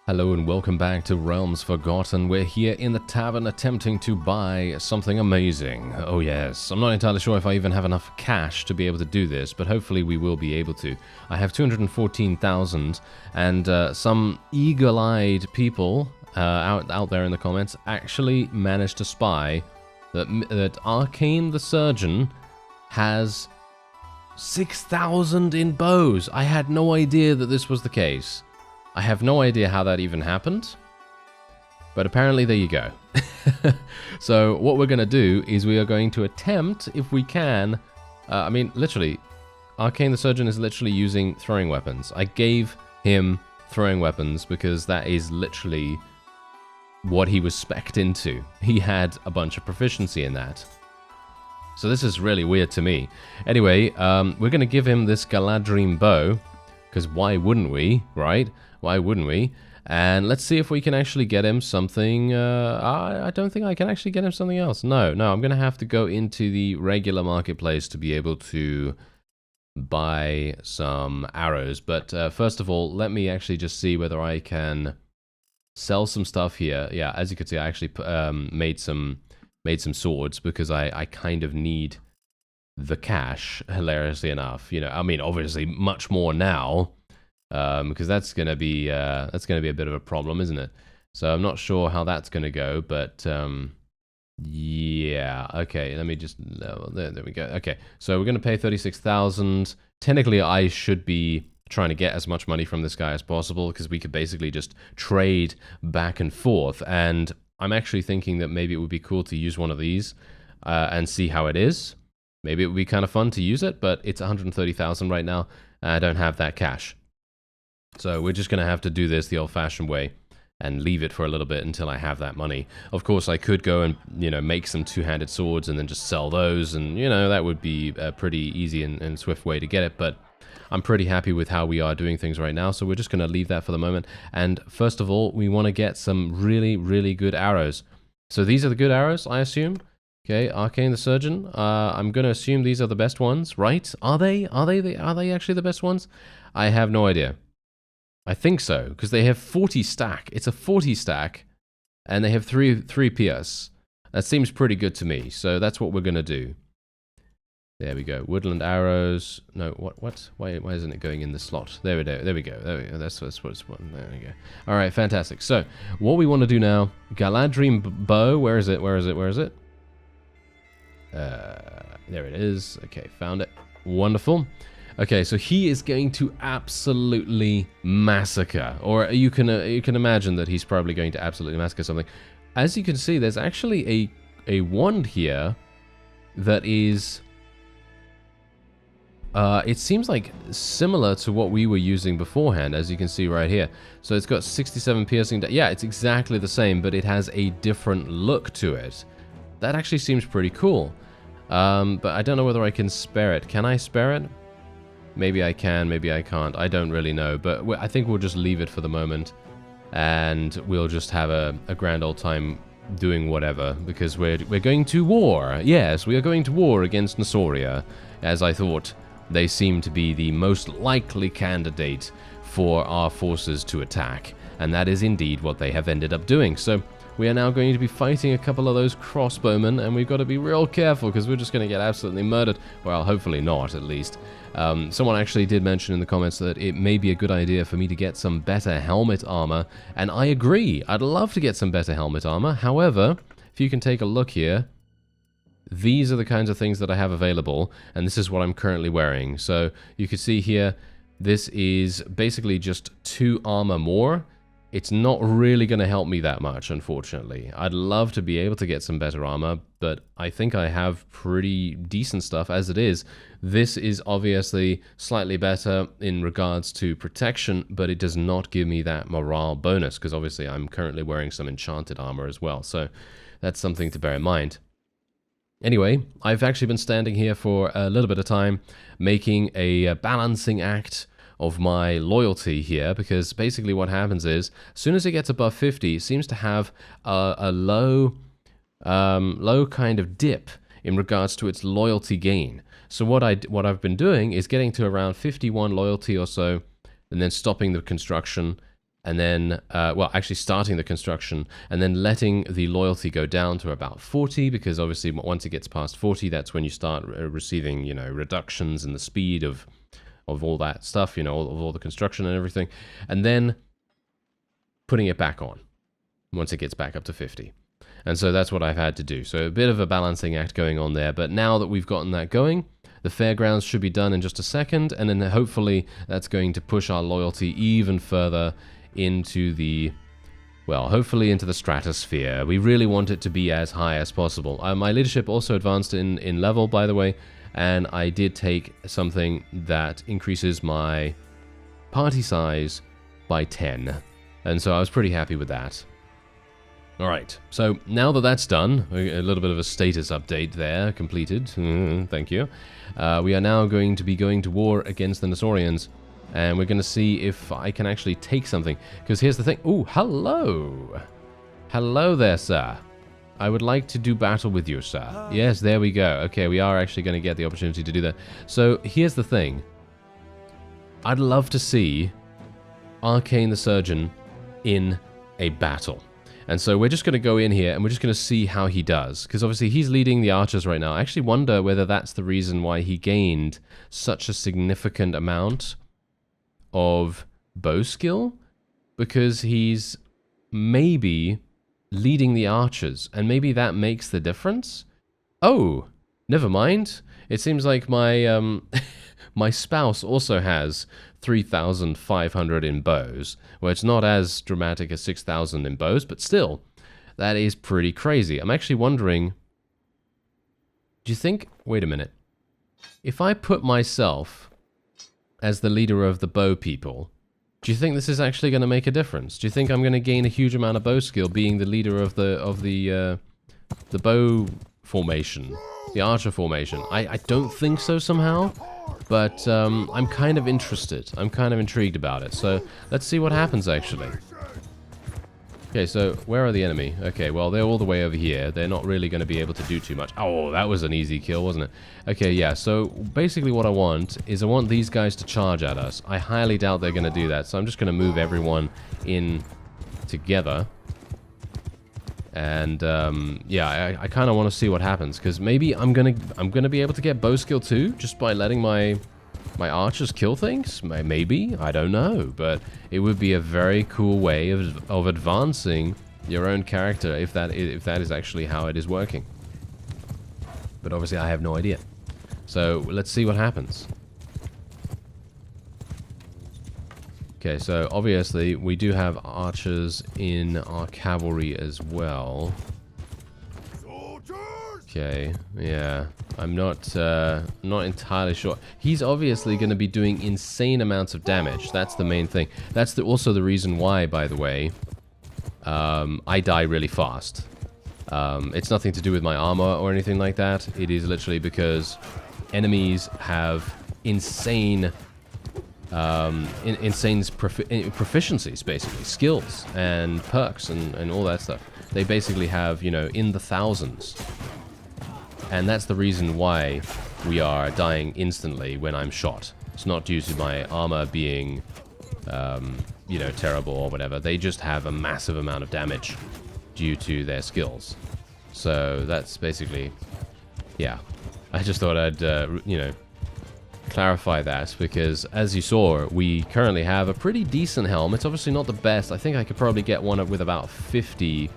Hello and welcome back to Realms Forgotten. We're here in the tavern attempting to buy something amazing. Oh yes, I'm not entirely sure if I even have enough cash to be able to do this, but hopefully we will be able to. I have 214,000 and some eagle-eyed people out there in the comments actually managed to spy that Arcane the Surgeon has 6,000 in bows. I had no idea that this was the case. I have no idea how that even happened, but apparently there you go. So what we're going to do is we are going to attempt, if we can, I mean, literally, Arcane the Surgeon is literally using throwing weapons. I gave him throwing weapons because that is literally what he was spec'd into. He had a bunch of proficiency in that. So this is really weird to me. Anyway, we're going to give him this Galadrim bow, because why wouldn't we, right? Why wouldn't we? And let's see if we can actually get him something. I don't think I can actually get him something else. No, I'm going to have to go into the regular marketplace to be able to buy some arrows. But first of all, let me actually just see whether I can sell some stuff here. Yeah, as you can see, I actually made some swords because I kind of need the cash, hilariously enough. You know, I mean, obviously much more now, because that's gonna be a bit of a problem, isn't it? So I'm not sure how that's gonna go, but yeah, okay. Let me just there we go. Okay, so we're gonna pay 36,000. Technically, I should be trying to get as much money from this guy as possible because we could basically just trade back and forth. And I'm actually thinking that maybe it would be cool to use one of these and see how it is. Maybe it would be kind of fun to use it, but it's 130,000 right now. I don't have that cash. So we're just going to have to do this the old-fashioned way and leave it for a little bit until I have that money. Of course, I could go and, you know, make some two-handed swords and then just sell those. And, you know, that would be a pretty easy and swift way to get it. But I'm pretty happy with how we are doing things right now. So we're just going to leave that for the moment. And first of all, we want to get some really, really good arrows. So these are the good arrows, I assume. Okay, Arcane the Surgeon. I'm going to assume these are the best ones, right? Are they? Are they actually the best ones? I have no idea. I think so, because they have 40 stack. It's a 40 stack, and they have three PS. That seems pretty good to me, so that's what we're going to do. There we go. Woodland arrows. No, what? Why isn't it going in the slot? There we go. There we go. That's what it's one. There we go. All right, fantastic. So, what we want to do now, Galadrim bow. Where is it? Where is it? Where is it? There it is. Okay, found it. Wonderful. Okay, so he is going to absolutely massacre, or you can imagine that he's probably going to absolutely massacre something. As you can see, there's actually a wand here that is. It seems like similar to what we were using beforehand, as you can see right here. So it's got 67 piercing. Yeah, it's exactly the same, but it has a different look to it. That actually seems pretty cool. But I don't know whether I can spare it. Can I spare it? Maybe I can, maybe I can't. I don't really know, but I think we'll just leave it for the moment. And we'll just have a grand old time doing whatever, because we're going to war. Yes, we are going to war against Nasoria, as I thought they seem to be the most likely candidate for our forces to attack. And that is indeed what they have ended up doing. So we are now going to be fighting a couple of those crossbowmen, and we've got to be real careful because we're just going to get absolutely murdered. Well, hopefully not, at least. Someone actually did mention in the comments that it may be a good idea for me to get some better helmet armor, and I agree. I'd love to get some better helmet armor. However, if you can take a look here, these are the kinds of things that I have available, and this is what I'm currently wearing. So you can see here, this is basically just 2 armor more. It's not really going to help me that much, unfortunately. I'd love to be able to get some better armor, but I think I have pretty decent stuff as it is. This is obviously slightly better in regards to protection, but it does not give me that morale bonus, because obviously I'm currently wearing some enchanted armor as well, so that's something to bear in mind. Anyway, I've actually been standing here for a little bit of time, making a balancing act of my loyalty here, because basically what happens is, as soon as it gets above 50, it seems to have a low kind of dip in regards to its loyalty gain. So what I've been doing is getting to around 51 loyalty or so, and then stopping the construction, and then, well, actually starting the construction, and then letting the loyalty go down to about 40, because obviously once it gets past 40, that's when you start receiving, you know, reductions in the speed of all that stuff, you know, of all the construction and everything, and then putting it back on once it gets back up to 50. And so that's what I've had to do. So a bit of a balancing act going on there, but now that we've gotten that going, the fairgrounds should be done in just a second, and then hopefully that's going to push our loyalty even further into the, well, hopefully into the stratosphere. We really want it to be as high as possible. My leadership also advanced in level, by the way, and I did take something that increases my party size by 10. And so I was pretty happy with that. Alright, so now that that's done, a little bit of a status update there, completed, thank you. We are now going to be going to war against the Nosaurians, and we're going to see if I can actually take something. Because here's the thing, ooh, hello! Hello there, sir. I would like to do battle with you, sir. Yes, there we go. Okay, we are actually going to get the opportunity to do that. So, here's the thing. I'd love to see Arcane the Surgeon in a battle. And so we're just going to go in here and we're just going to see how he does. Because obviously he's leading the archers right now. I actually wonder whether that's the reason why he gained such a significant amount of bow skill. Because he's maybe leading the archers. And maybe that makes the difference. Oh, never mind. It seems like my my spouse also has 3,500 in bows. Well, it's not as dramatic as 6,000 in bows, but still, that is pretty crazy. I'm actually wondering, do you think, wait a minute, if I put myself as the leader of the bow people, do you think this is actually going to make a difference? Do you think I'm going to gain a huge amount of bow skill being the leader of the bow formation, the archer formation? I don't think so somehow. But I'm kind of interested. I'm kind of intrigued about it. So let's see what happens, actually. Okay, so where are the enemy? Okay, well, they're all the way over here. They're not really going to be able to do too much. Oh, that was an easy kill, wasn't it? Okay, yeah, so basically what I want is I want these guys to charge at us. I highly doubt they're going to do that, so I'm just going to move everyone in together. And yeah, I kind of want to see what happens, because maybe I'm gonna be able to get bow skill too, just by letting my archers kill things. Maybe, I don't know, but it would be a very cool way of advancing your own character if that is actually how it is working. But obviously, I have no idea. So let's see what happens. Okay, so obviously we do have archers in our cavalry as well. Okay, yeah, I'm not entirely sure. He's obviously going to be doing insane amounts of damage. That's the main thing. That's also the reason why, by the way, I die really fast. It's nothing to do with my armor or anything like that. It is literally because enemies have insane proficiencies, basically, skills and perks and all that stuff. They basically have, you know, in the thousands. And that's the reason why we are dying instantly when I'm shot. It's not due to my armor being, you know, terrible or whatever. They just have a massive amount of damage due to their skills. So that's basically, yeah. I just thought I'd, you know, clarify that, because as you saw, we currently have a pretty decent helm. It's obviously not the best. I think I could probably get one up with about 50,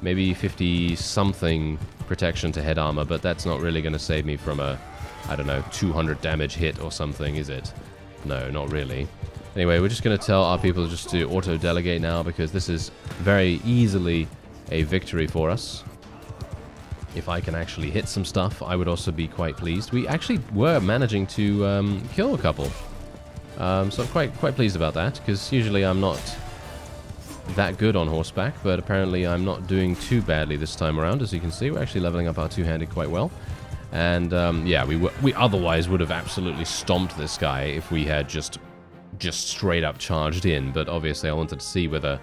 maybe 50 something protection to head armor, but that's not really going to save me from a, I don't know, 200 damage hit or something, is it? No, not really. Anyway, we're just going to tell our people just to auto-delegate now, because this is very easily a victory for us. If I can actually hit some stuff, I would also be quite pleased. We actually were managing to kill a couple. So I'm quite pleased about that, because usually I'm not that good on horseback, but apparently I'm not doing too badly this time around. As you can see, we're actually leveling up our two-handed quite well. And yeah, we otherwise would have absolutely stomped this guy if we had just straight up charged in. But obviously I wanted to see whether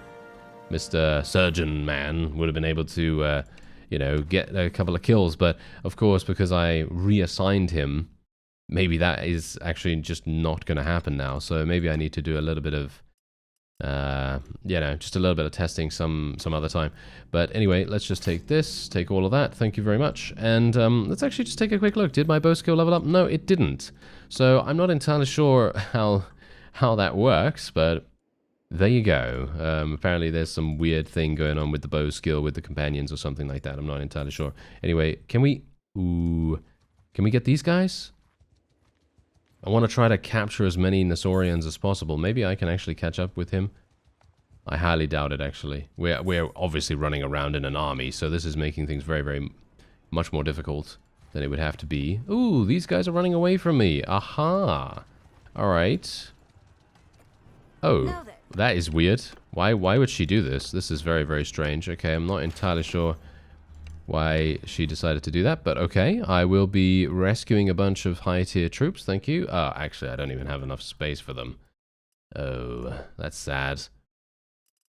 Mr. Surgeon Man would have been able to you know, get a couple of kills. But of course, because I reassigned him, maybe that is actually just not going to happen now. So maybe I need to do a little bit of You know, just a little bit of testing some other time. But anyway, let's just take this, take all of that. Thank you very much. And let's actually just take a quick look. Did my bow skill level up? No, it didn't. So I'm not entirely sure how that works, but there you go. Apparently there's some weird thing going on with the bow skill with the companions or something like that. I'm not entirely sure. Anyway, can we... Ooh. Can we get these guys? I want to try to capture as many Nasaurians as possible. Maybe I can actually catch up with him. I highly doubt it, actually. We're obviously running around in an army, so this is making things very, very much more difficult than it would have to be. Ooh, these guys are running away from me. Aha. Alright. Oh, that is weird. Why would she do this? This is very, very strange. Okay, I'm not entirely sure why she decided to do that, but okay. I will be rescuing a bunch of high-tier troops, thank you. Actually, I don't even have enough space for them. Oh, that's sad.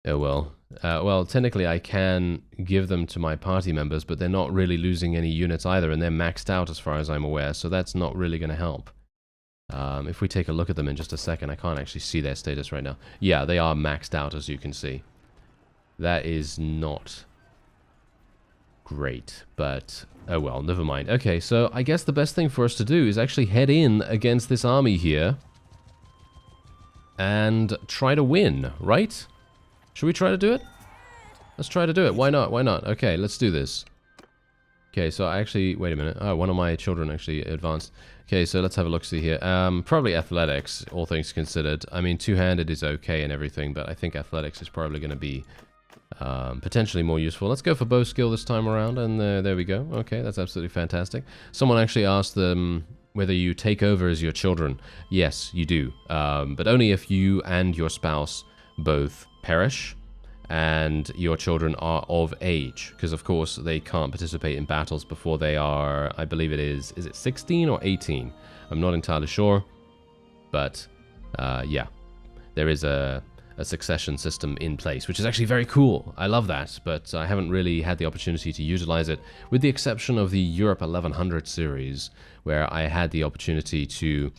Oh well. Well, technically I can give them to my party members, but they're not really losing any units either, and they're maxed out as far as I'm aware, so that's not really going to help. If we take a look at them in just a second, I can't actually see their status right now. Yeah, they are maxed out, as you can see. That is not great, but oh well, never mind. Okay, so I guess the best thing for us to do is actually head in against this army here and try to win, right? Should we try to do it? Let's try to do it. Why not? Why not? Okay, let's do this. Okay, so I actually... Wait a minute. Oh, one of my children actually advanced. Okay, so let's have a look-see here. Probably athletics, all things considered. I mean, two-handed is okay and everything, but I think athletics is probably going to be potentially more useful. Let's go for bow skill this time around, and there we go. Okay, that's absolutely fantastic. Someone actually asked whether you take over as your children. Yes, you do, but only if you and your spouse both perish and your children are of age, because of course they can't participate in battles before they are, I believe is it 16 or 18? I'm not entirely sure, but yeah, there is a succession system in place, which is actually very cool. I love that, but I haven't really had the opportunity to utilize it, with the exception of the Europe 1100 series, where I had the opportunity to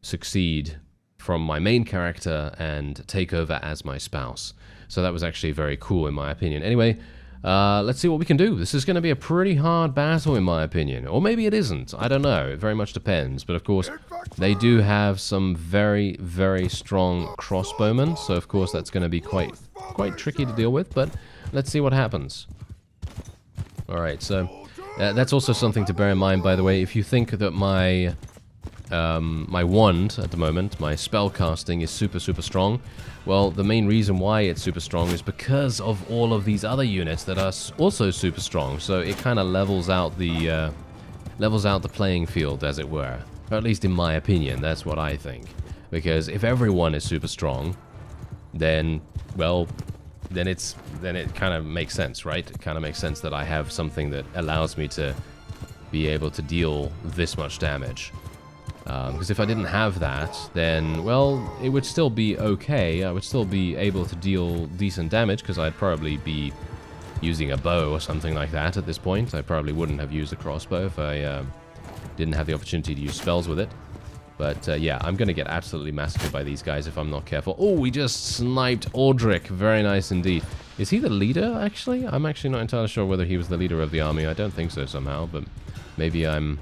succeed from my main character and take over as my spouse. So that was actually very cool in my opinion. Anyway, let's see what we can do. This is going to be a pretty hard battle in my opinion. Or maybe it isn't. I don't know. It very much depends. But of course, they do have some very, very strong crossbowmen. So of course, that's going to be quite tricky to deal with. But let's see what happens. Alright, so that's also something to bear in mind, by the way. If you think that my wand at the moment, my spell casting, is super strong, well, the main reason why it's super strong is because of all of these other units that are also super strong. So it kind of levels out the playing field, as it were. Or at least in my opinion, that's what I think. Because if everyone is super strong, then, well, then it kind of makes sense, right? It kind of makes sense that I have something that allows me to be able to deal this much damage. Because if I didn't have that, then, well, it would still be okay. I would still be able to deal decent damage, because I'd probably be using a bow or something like that at this point. I probably wouldn't have used a crossbow if I didn't have the opportunity to use spells with it. But, yeah, I'm going to get absolutely massacred by these guys if I'm not careful. Oh, we just sniped Aldrich. Very nice indeed. Is he the leader, actually? I'm actually not entirely sure whether he was the leader of the army. I don't think so somehow, but maybe I'm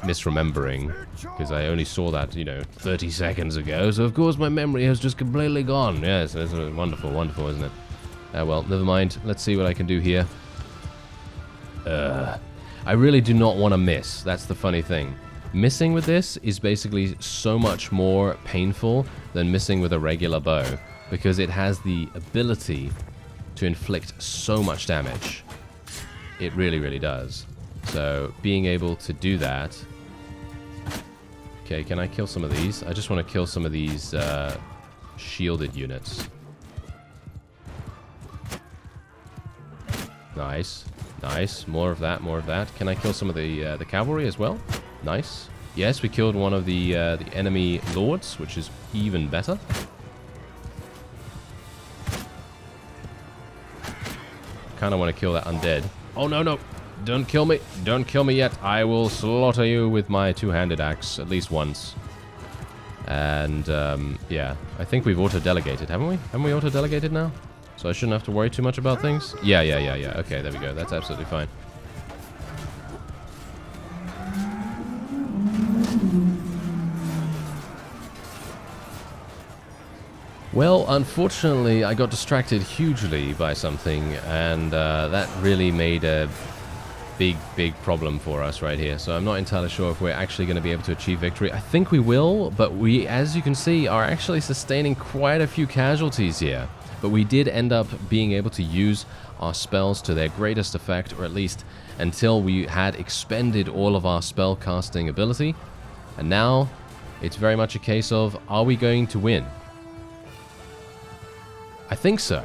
misremembering, because I only saw that, 30 seconds ago, so of course my memory has just completely gone. Yes, it's wonderful, wonderful, isn't it? Well, never mind. Let's see what I can do here. I really do not want to miss. That's the funny thing. Missing with this is basically so much more painful than missing with a regular bow, because it has the ability to inflict so much damage. It really, really does. So, being able to do that... Okay, can I kill some of these? I just want to kill some of these shielded units. Nice. Nice. More of that, more of that. Can I kill some of the cavalry as well? Nice. Yes, we killed one of the enemy lords, which is even better. Kind of want to kill that undead. Oh, no, no. Don't kill me. Don't kill me yet. I will slaughter you with my two-handed axe at least once. And, yeah, I think we've auto-delegated, haven't we? Haven't we auto-delegated now? So I shouldn't have to worry too much about things? Yeah. Okay, there we go. That's absolutely fine. Well, unfortunately, I got distracted hugely by something, and that really made a big problem for us right here. So I'm not entirely sure if we're actually going to be able to achieve victory. I think we will, but we, as you can see, are actually sustaining quite a few casualties here. But we did end up being able to use our spells to their greatest effect, or at least until we had expended all of our spell casting ability. And now it's very much a case of, are we going to win? I think so.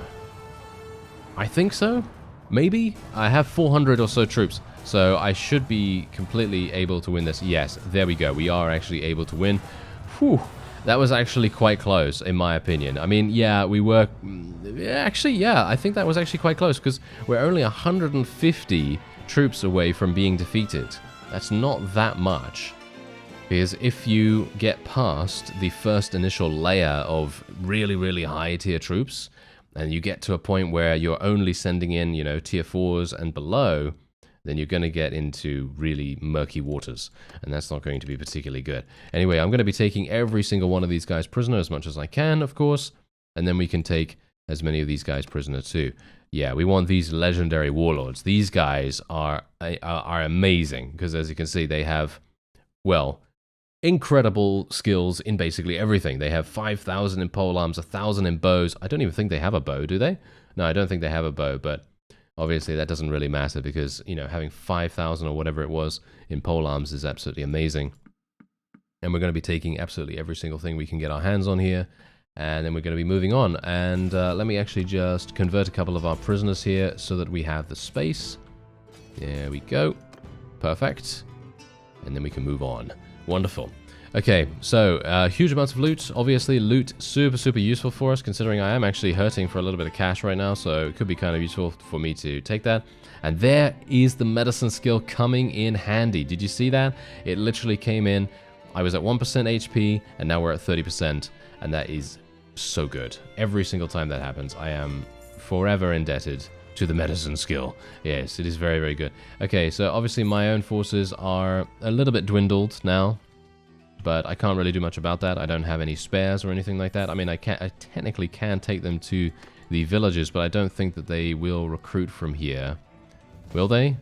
I think so? Maybe? I have 400 or so troops, so I should be completely able to win this. Yes, there we go. We are actually able to win. Whew. That was actually quite close, in my opinion. I mean, yeah, we were... Actually, yeah, I think that was actually quite close, because we're only 150 troops away from being defeated. That's not that much. Because if you get past the first initial layer of really high tier troops, and you get to a point where you're only sending in, you know, tier 4s and below, then you're going to get into really murky waters, and that's not going to be particularly good. Anyway, I'm going to be taking every single one of these guys prisoner as much as I can, of course, and then we can take as many of these guys prisoner too. Yeah, we want these legendary warlords. These guys are amazing, because as you can see, they have, well, incredible skills in basically everything. They have 5,000 in polearms, 1,000 in bows. I don't even think they have a bow, do they? No, I don't think they have a bow, but obviously that doesn't really matter because, you know, having 5,000 or whatever it was in polearms is absolutely amazing. And we're going to be taking absolutely every single thing we can get our hands on here, and then we're going to be moving on. And let me actually just convert a couple of our prisoners here so that we have the space. There we go. Perfect. And then we can move on. Wonderful. Okay, so huge amounts of loot. Obviously, loot super useful for us, considering I am actually hurting for a little bit of cash right now, so it could be kind of useful for me to take that. And there is the medicine skill coming in handy. Did you see that? It literally came in. I was at 1% HP, and now we're at 30%, and that is so good. Every single time that happens, I am forever indebted to the medicine skill. Yes, it is very good. Okay, so obviously my own forces are a little bit dwindled now, but I can't really do much about that. I don't have any spares or anything like that. I mean, I technically can take them to the villages, but I don't think that they will recruit from here. Will they?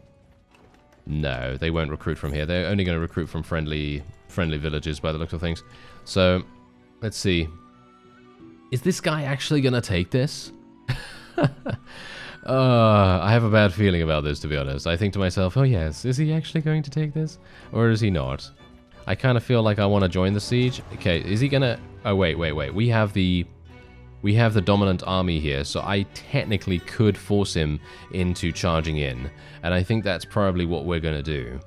No, they won't recruit from here. They're only going to recruit from friendly villages by the look of things. So, let's see. Is this guy actually going to take this? I have a bad feeling about this, to be honest. I think to myself, oh yes, is he actually going to take this? Or is he not? I kind of feel like I want to join the siege. Okay, is he gonna... Oh, wait. We have the dominant army here, so I technically could force him into charging in. And I think that's probably what we're gonna do.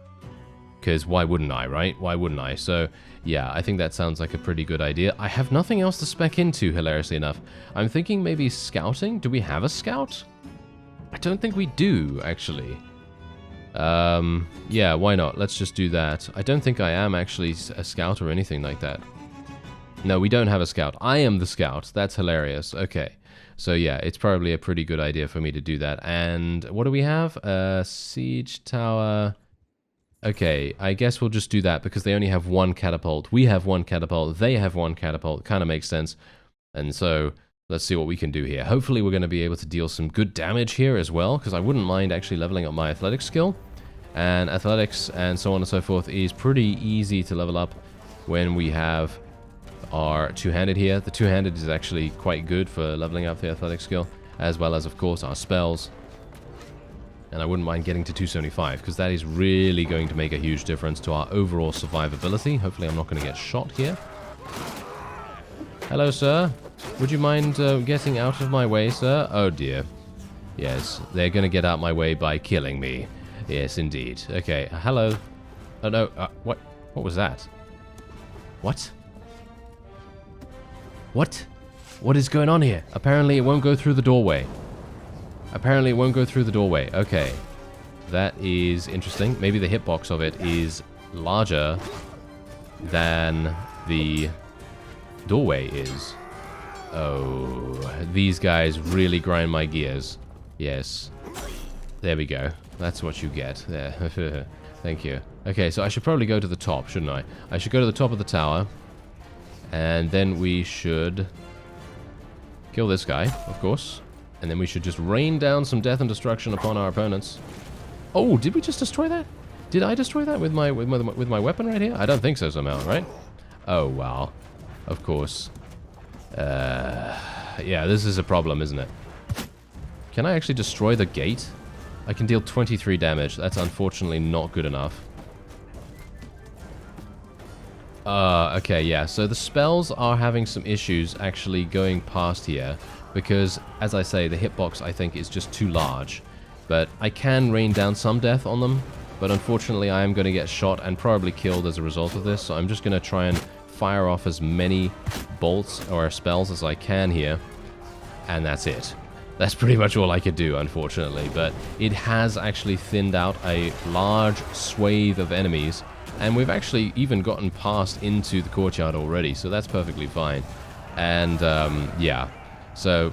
Because why wouldn't I, right? Why wouldn't I? So, yeah, I think that sounds like a pretty good idea. I have nothing else to spec into, hilariously enough. I'm thinking maybe scouting? Do we have a scout? I don't think we do, actually. Yeah, why not? Let's just do that. I don't think I am actually a scout or anything like that. No, we don't have a scout. I am the scout. That's hilarious. Okay. So yeah, it's probably a pretty good idea for me to do that. And what do we have? Siege tower. Okay, I guess we'll just do that because they only have one catapult. We have one catapult. They have one catapult. Kind of makes sense. And so... let's see what we can do here. Hopefully we're going to be able to deal some good damage here as well, because I wouldn't mind actually leveling up my athletics skill. And athletics and so on and so forth is pretty easy to level up when we have our two-handed here. The two-handed is actually quite good for leveling up the athletics skill, as well as, of course, our spells. And I wouldn't mind getting to 275, because that is really going to make a huge difference to our overall survivability. Hopefully I'm not going to get shot here. Hello, sir. Would you mind getting out of my way, sir? Oh, dear. Yes, they're going to get out my way by killing me. Yes, indeed. Okay, hello. Oh, no. What was that? What? What? What is going on here? Apparently it won't go through the doorway. Apparently it won't go through the doorway. Okay. That is interesting. Maybe the hitbox of it is larger than the doorway is. Oh, these guys really grind my gears. Yes. There we go. That's what you get. There. Thank you. Okay, so I should probably go to the top, shouldn't I? I should go to the top of the tower. And then we should kill this guy, of course. And then we should just rain down some death and destruction upon our opponents. Oh, did we just destroy that? Did I destroy that with my weapon right here? I don't think so somehow, right? Oh, wow. Of course. Yeah, this is a problem, isn't it? Can I actually destroy the gate? I can deal 23 damage. That's unfortunately not good enough. Okay, yeah. So the spells are having some issues actually going past here. Because, as I say, the hitbox, I think, is just too large. But I can rain down some death on them. But unfortunately, I am going to get shot and probably killed as a result of this. So I'm just going to try and fire off as many bolts or spells as I can here. And that's it. That's pretty much all I could do, unfortunately. But it has actually thinned out a large swathe of enemies. And we've actually even gotten past into the courtyard already. So that's perfectly fine. And, yeah. So,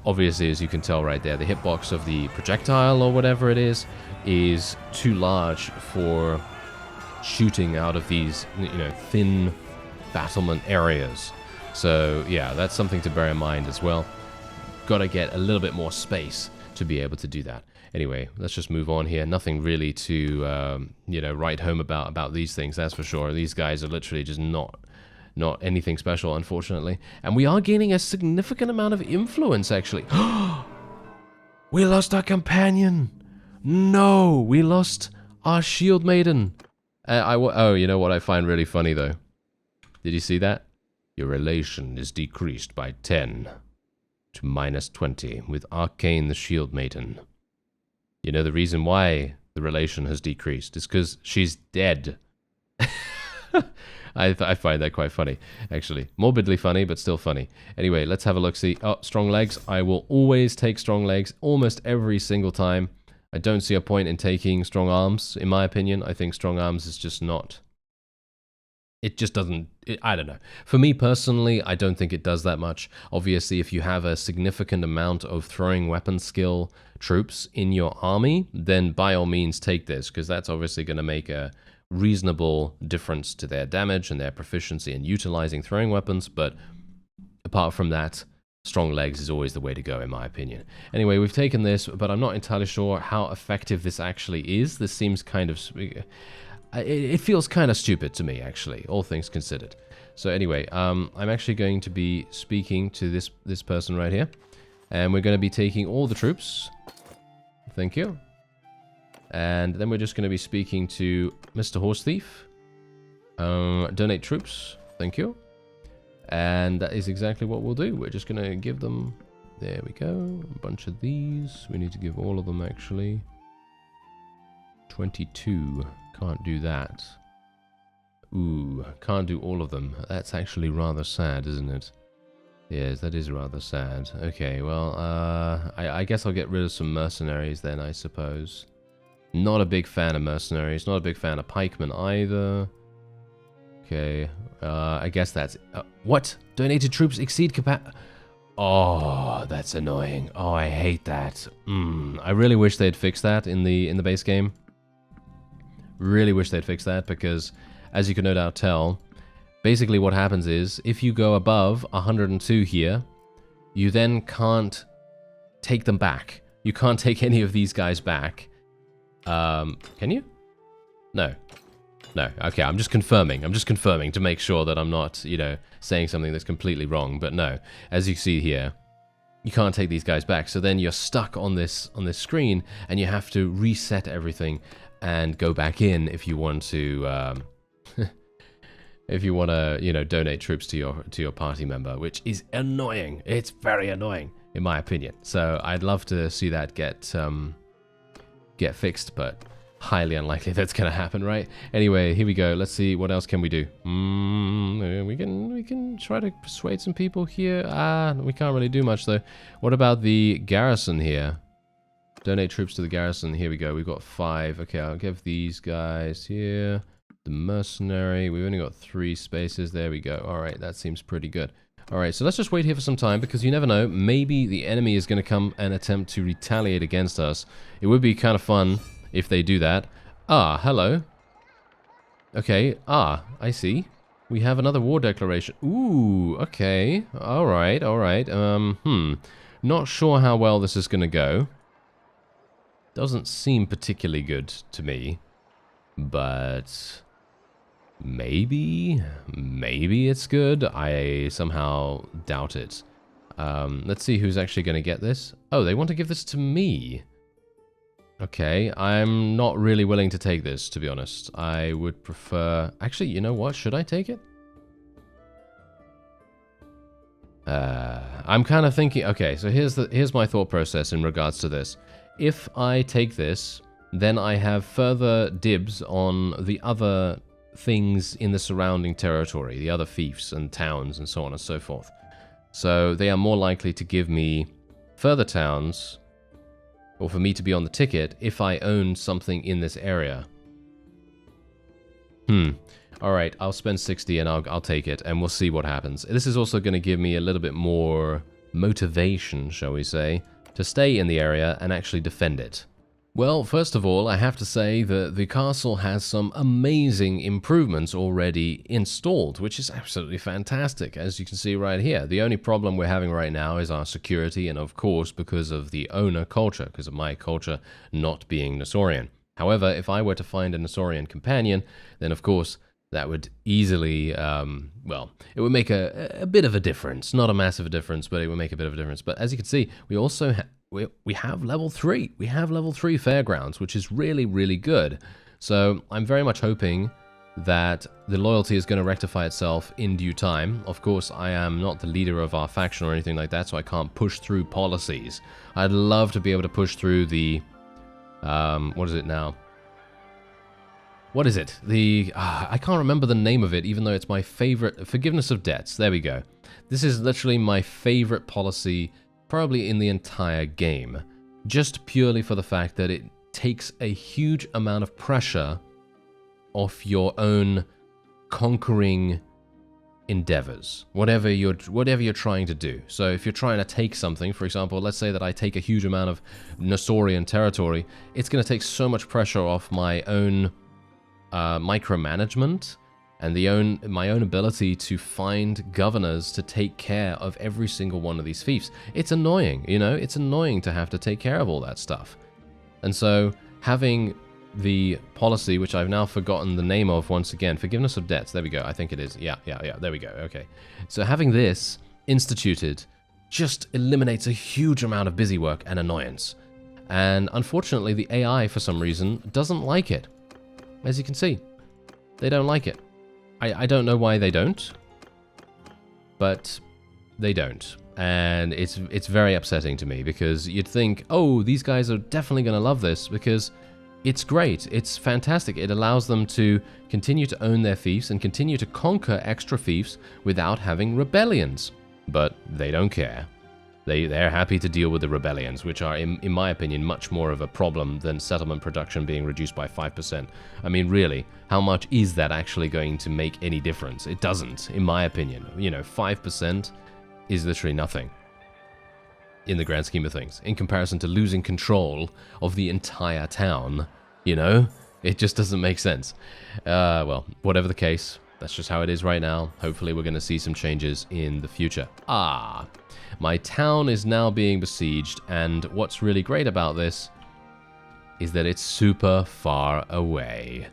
obviously, as you can tell right there, the hitbox of the projectile or whatever it is too large for shooting out of these, you know, thin battlement areas. So, yeah, that's something to bear in mind as well. Gotta get a little bit more space to be able to do that. Anyway, let's just move on here. Nothing really to, you know, write home about these things, that's for sure. These guys are literally just not anything special, unfortunately. And we are gaining a significant amount of influence, actually. We lost our companion. No, we lost our shield maiden. Oh, you know what I find really funny, though? Did you see that? Your relation is decreased by 10 to -20 with Arcane the Shield Maiden. You know the reason why the relation has decreased is because she's dead. I find that quite funny, actually. Morbidly funny, but still funny. Anyway, let's have a look-see. Oh, strong legs. I will always take strong legs almost every single time. I don't see a point in taking strong arms, in my opinion. I think strong arms is just not... It just doesn't... I don't know. For me personally, I don't think it does that much. Obviously, if you have a significant amount of throwing weapon skill troops in your army, then by all means take this, because that's obviously going to make a reasonable difference to their damage and their proficiency in utilizing throwing weapons. But apart from that, strong legs is always the way to go, in my opinion. Anyway, we've taken this, but I'm not entirely sure how effective this actually is. This seems kind of... It feels kind of stupid to me, actually, all things considered. So anyway, I'm actually going to be speaking to this person right here. And we're going to be taking all the troops. Thank you. And then we're just going to be speaking to Mr. Horse Thief. Donate troops. Thank you. And that is exactly what we'll do. We're just going to give them... There we go. A bunch of these. We need to give all of them, actually. 22. Can't do that. Ooh, can't do all of them. That's actually rather sad, isn't it? Yes, that is rather sad. Okay, well, I guess I'll get rid of some mercenaries then, I suppose. Not a big fan of mercenaries. Not a big fan of pikemen either. Okay, I guess that's... what? Donated troops exceed capacity... Oh, that's annoying. Oh, I hate that. I really wish they'd fix that in the base game. Really wish they'd fix that, because, as you can no doubt tell, basically what happens is, if you go above 102 here, you then can't take them back. You can't take any of these guys back. Can you? No. No. Okay, I'm just confirming. I'm just confirming to make sure that I'm not, you know, saying something that's completely wrong. But no, as you see here, you can't take these guys back. So then you're stuck on this screen, and you have to reset everything and go back in if you want to, if you want to, you know, donate troops to your party member, which is annoying. It's very annoying, in my opinion. So I'd love to see that get fixed, but highly unlikely that's going to happen, right? Anyway, here we go. Let's see, what else can we do? We can try to persuade some people here. We can't really do much though. What about the garrison here? Donate troops to the garrison. Here we go. We've got 5. Okay, I'll give these guys here. The mercenary, we've only got 3 spaces. There we go. All right, that seems pretty good. All right, so let's just wait here for some time, because you never know. Maybe the enemy is going to come and attempt to retaliate against us. It would be kind of fun if they do that. Ah, hello. Okay, I see. We have another war declaration. Ooh, okay. All right, all right. Not sure how well this is going to go. Doesn't seem particularly good to me. But maybe it's good. I somehow doubt it. Let's see who's actually going to get this. Oh, they want to give this to me. Okay, I'm not really willing to take this, to be honest. I would prefer... Actually, you know what? Should I take it? I'm kind of thinking... Okay, so here's my thought process in regards to this. If I take this, then I have further dibs on the other things in the surrounding territory, the other fiefs and towns and so on and so forth. So they are more likely to give me further towns, or for me to be on the ticket, if I own something in this area. Alright, I'll spend 60 and I'll take it, and we'll see what happens. This is also going to give me a little bit more motivation, shall we say, to stay in the area and actually defend it. Well, first of all, I have to say that the castle has some amazing improvements already installed, which is absolutely fantastic, as you can see right here. The only problem we're having right now is our security, and of course because of the owner culture, because of my culture not being Nosaurian. However, if I were to find a Nosaurian companion, then of course that would easily, well, it would make a bit of a difference. Not a massive difference, but it would make a bit of a difference. But as you can see, we also we have level 3. We have level 3 fairgrounds, which is really, really good. So I'm very much hoping that the loyalty is going to rectify itself in due time. Of course, I am not the leader of our faction or anything like that, so I can't push through policies. I'd love to be able to push through the, what is it now? What is it? The, I can't remember the name of it, even though it's my favorite, forgiveness of debts. There we go. This is literally my favorite policy probably in the entire game, just purely for the fact that it takes a huge amount of pressure off your own conquering endeavors, whatever you're trying to do. So if you're trying to take something, for example, let's say that I take a huge amount of Nosaurian territory, it's going to take so much pressure off my own micromanagement and my own ability to find governors to take care of every single one of these fiefs. It's annoying, you know, it's annoying to have to take care of all that stuff. And so having the policy, which I've now forgotten the name of once again, forgiveness of debts, there we go, I think it is, yeah, there we go, okay. So having this instituted just eliminates a huge amount of busy work and annoyance. And unfortunately, the AI, for some reason, doesn't like it. As you can see, they don't like it. I don't know why they don't, but they don't. And it's very upsetting to me, because you'd think, oh, these guys are definitely going to love this, because it's great, it's fantastic. It allows them to continue to own their fiefs and continue to conquer extra fiefs without having rebellions. But they don't care. They're happy to deal with the rebellions, which are, in my opinion, much more of a problem than settlement production being reduced by 5%. I mean, really, how much is that actually going to make any difference? It doesn't, in my opinion. You know, 5% is literally nothing in the grand scheme of things, in comparison to losing control of the entire town. You know, it just doesn't make sense. Well, whatever the case, that's just how it is right now. Hopefully we're going to see some changes in the future. My town is now being besieged, and what's really great about this is that it's super far away.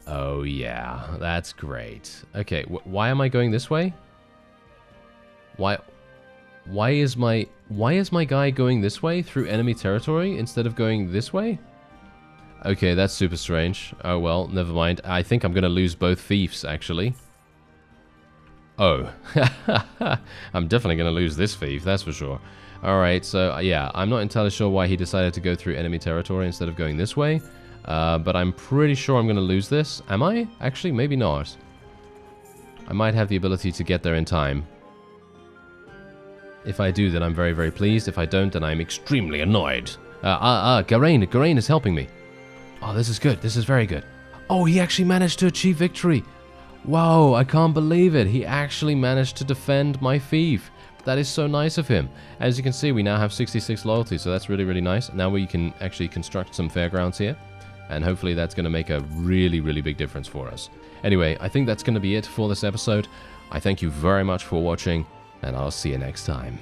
Oh yeah, that's great. Okay, why am I going this way? Why is my guy going this way through enemy territory instead of going this way? Okay, that's super strange. Oh well, never mind. I think I'm gonna lose both fiefs, actually. Oh, I'm definitely going to lose this fief, that's for sure. Alright, so yeah, I'm not entirely sure why he decided to go through enemy territory instead of going this way. But I'm pretty sure I'm going to lose this. Am I? Actually, maybe not. I might have the ability to get there in time. If I do, then I'm very, very pleased. If I don't, then I'm extremely annoyed. Garain is helping me. Oh, this is good. This is very good. Oh, he actually managed to achieve victory. Whoa, I can't believe it. He actually managed to defend my fief. That is so nice of him. As you can see, we now have 66 loyalty, so that's really, really nice. Now we can actually construct some fairgrounds here, and hopefully that's going to make a really, really big difference for us. Anyway, I think that's going to be it for this episode. I thank you very much for watching, and I'll see you next time.